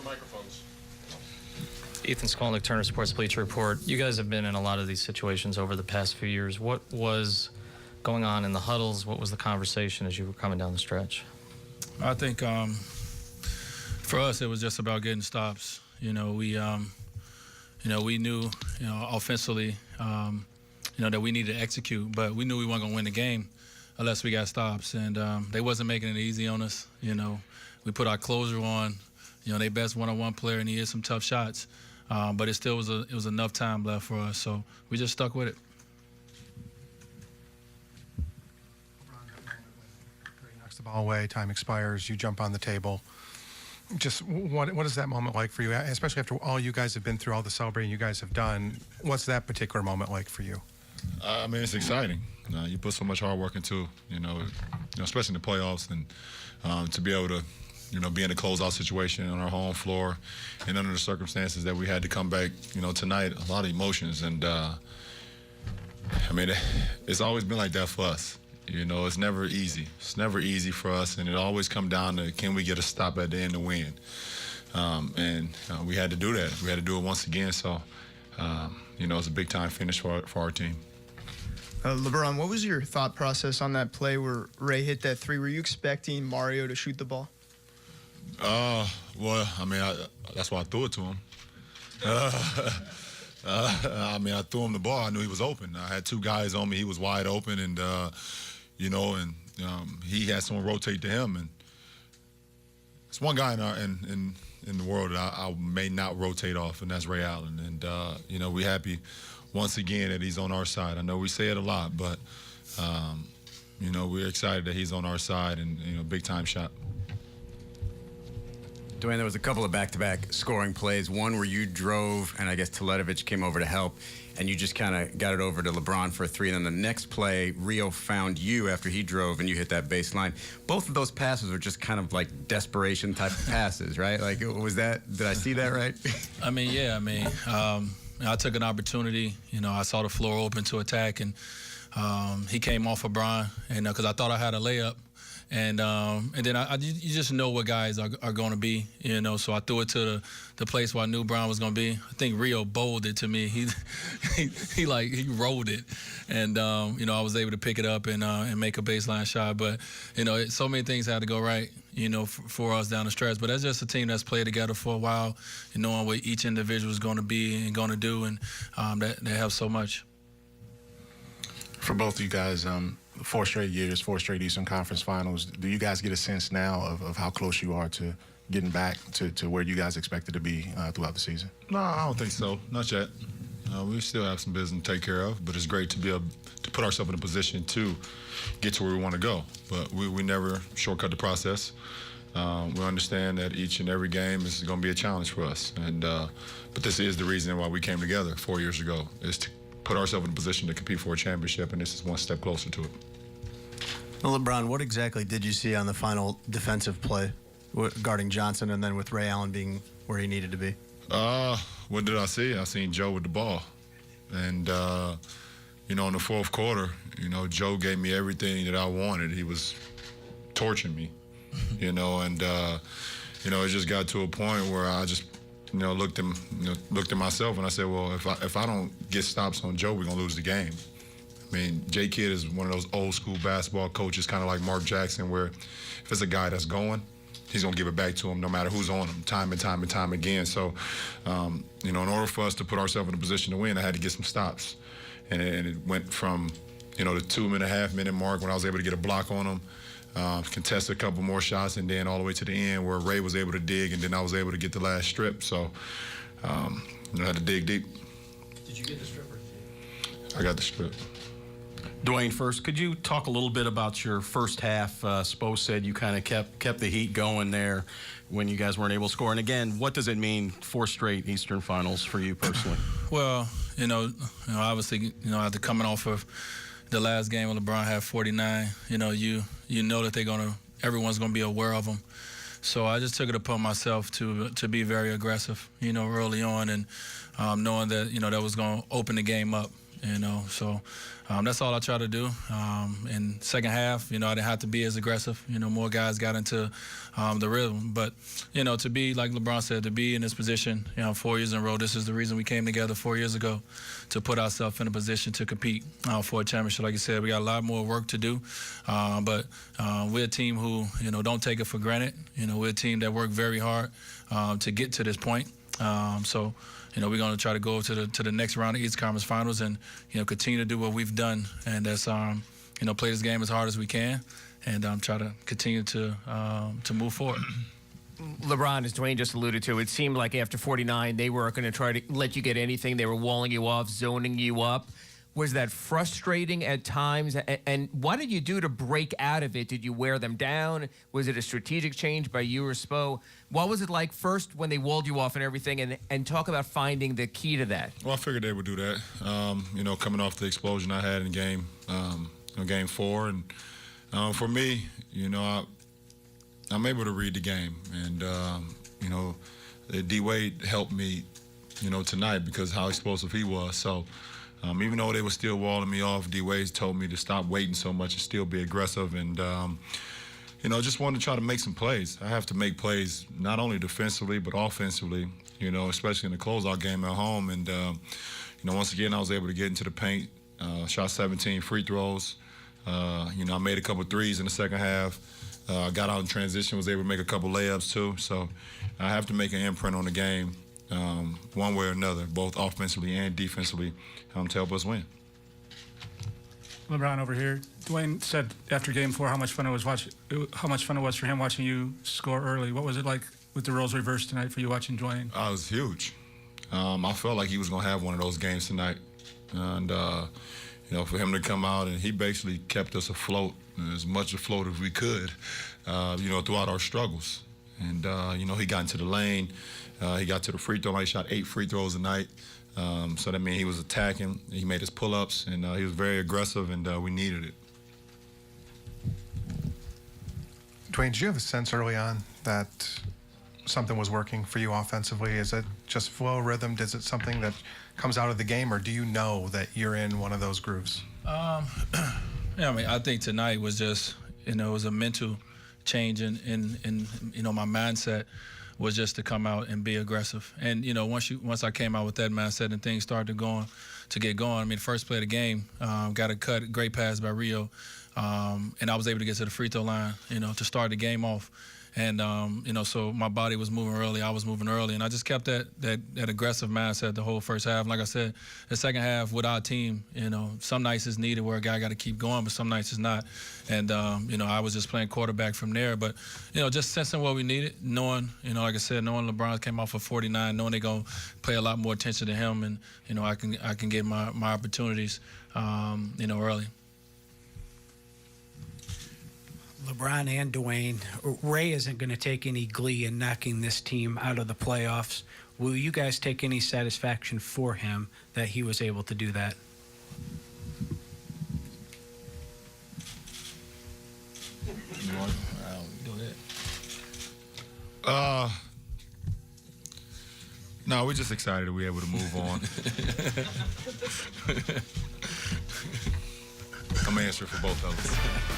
microphones. Ethan Skolnick, Turner Sports Bleacher Report. You guys have been in a lot of these situations over the past few years. What was going on in the huddles? What was the conversation as you were coming down the stretch? I think for us it was just about getting stops. We knew, offensively, that we needed to execute, but we knew we weren't going to win the game unless we got stops, and they wasn't making it easy on us. We put our closer on, they best one-on-one player, and he hit some tough shots, but it still was enough time left for us, so we just stuck with it. LeBron knocks the ball away, time expires, you jump on the table. Just what is that moment like for you, especially after all you guys have been through, all the celebrating you guys have done? What's that particular moment like for you? I mean, it's exciting. You put so much hard work into, especially in the playoffs, and to be able to, be in a closeout situation on our home floor and under the circumstances that we had to come back, tonight, a lot of emotions. And, I mean, it's always been like that for us. It's never easy. It's never easy for us, and it always comes down to, can we get a stop at the end to win? We had to do that. We had to do it once again. So, it's a big-time finish for our team. LeBron, what was your thought process on that play where Ray hit that three? Were you expecting Mario to shoot the ball? Well, I mean, that's why I threw it to him. I mean, I threw him the ball. I knew he was open. I had two guys on me. He was wide open, and he had someone rotate to him. And it's one guy in the world that I may not rotate off, and that's Ray Allen. And we're happy once again that he's on our side. I know we say it a lot, but we're excited that he's on our side, and big time shot. Dwyane, there was a couple of back-to-back scoring plays. One where you drove, and I guess Teletovic came over to help, and you just kind of got it over to LeBron for a three. And then the next play, Rio found you after he drove, and you hit that baseline. Both of those passes were just kind of like desperation-type passes, right? Like, was that? Did I see that right? I mean, yeah. I took an opportunity. I saw the floor open to attack, and he came off of Brian, and because I thought I had a layup. And then you just know what guys are going to be, so I threw it to the place where I knew Brown was going to be. I think Rio bowled it to me. He rolled it, and I was able to pick it up and make a baseline shot. But so many things had to go right, for us down the stretch. But that's just a team that's played together for a while, knowing what each individual is going to be and going to do, and that helps so much. For both of you guys, 4 straight years, 4 straight Eastern Conference Finals, do you guys get a sense now of how close you are to getting back to where you guys expected to be throughout the season? No, I don't think so. Not yet. We still have some business to take care of, but it's great to be able to put ourselves in a position to get to where we want to go. But we never shortcut the process. We understand that each and every game is going to be a challenge for us. But this is the reason why we came together 4 years ago, is to put ourselves in a position to compete for a championship, and this is one step closer to it. Well, LeBron, what exactly did you see on the final defensive play guarding Johnson and then with Ray Allen being where he needed to be? What did I see? I seen Joe with the ball. And, in the fourth quarter, Joe gave me everything that I wanted. He was torching me, and, it just got to a point where I just, looked at myself and I said, well, if I don't get stops on Joe, we're going to lose the game. I mean, J. Kidd is one of those old school basketball coaches, kind of like Mark Jackson, where if it's a guy that's going, he's going to give it back to him no matter who's on him, time and time and time again. So, in order for us to put ourselves in a position to win, I had to get some stops. And it went from, the 2.5-minute mark when I was able to get a block on him, contest a couple more shots, and then all the way to the end where Ray was able to dig, and then I was able to get the last strip. So, I had to dig deep. Did you get the strip or did you? I got the strip. Dwyane, first, could you talk a little bit about your first half? Spo said you kind of kept the heat going there when you guys weren't able to score. And again, what does it mean, 4 straight Eastern Finals for you personally? Well, obviously, after coming off of the last game when LeBron had 49, you know that everyone's gonna be aware of them. So I just took it upon myself to be very aggressive, early on, and knowing that that was gonna open the game up. So that's all I try to do. In second half, I didn't have to be as aggressive. More guys got into the rhythm. But, to be, like LeBron said, to be in this position, 4 years in a row, this is the reason we came together 4 years ago, to put ourselves in a position to compete for a championship. Like you said, we got a lot more work to do. But we're a team who, don't take it for granted. We're a team that worked very hard to get to this point. So we're going to try to go to the next round of East Conference Finals and, continue to do what we've done. And that's, play this game as hard as we can and try to continue to move forward. LeBron, as Dwyane just alluded to, it seemed like after 49, they weren't going to try to let you get anything. They were walling you off, zoning you up. Was that frustrating at times? And what did you do to break out of it? Did you wear them down? Was it a strategic change by you or Spo? What was it like first when they walled you off and everything? And talk about finding the key to that. Well, I figured they would do that. Coming off the explosion I had in game 4. And for me, I'm able to read the game. And, D-Wade helped me, tonight because how explosive he was. So, even though they were still walling me off, D-Wade told me to stop waiting so much and still be aggressive. And, just wanted to try to make some plays. I have to make plays not only defensively but offensively, especially in the closeout game at home. And, once again, I was able to get into the paint, shot 17 free throws. I made a couple threes in the second half. Got out in transition, was able to make a couple layups too. So I have to make an imprint on the game one way or another, both offensively and defensively, to help us win. LeBron over here. Dwyane said after Game 4 how much fun it was for him watching you score early. What was it like with the roles reversed tonight for you watching Dwyane? It was huge. I felt like he was going to have one of those games tonight. And, for him to come out, and he basically kept us afloat, as much afloat as we could, throughout our struggles. And, he got into the lane. He got to the free throw line. He shot 8 free throws a night. So that means he was attacking. He made his pull-ups, and he was very aggressive, and we needed it. Dwyane, did you have a sense early on that something was working for you offensively? Is it just flow, rhythm? Is it something that comes out of the game, or do you know that you're in one of those grooves? I think tonight was just, it was a mental change in my mindset was just to come out and be aggressive. And, once I came out with that mindset and things started to get going, first play of the game, got a cut, great pass by Rio, and I was able to get to the free throw line, to start the game off. And, so my body was moving early, I was moving early, and I just kept that aggressive mindset the whole first half. And like I said, the second half with our team, some nights it's needed where a guy got to keep going, but some nights it's not. And, I was just playing quarterback from there. But, just sensing what we needed, knowing, like I said, knowing LeBron came off for 49, knowing they're going to pay a lot more attention to him, and, I can get my opportunities, early. LeBron and Dwyane, Ray isn't going to take any glee in knocking this team out of the playoffs. Will you guys take any satisfaction for him that he was able to do that? No, we're just excited that we're able to move on. I'm answering for both of us.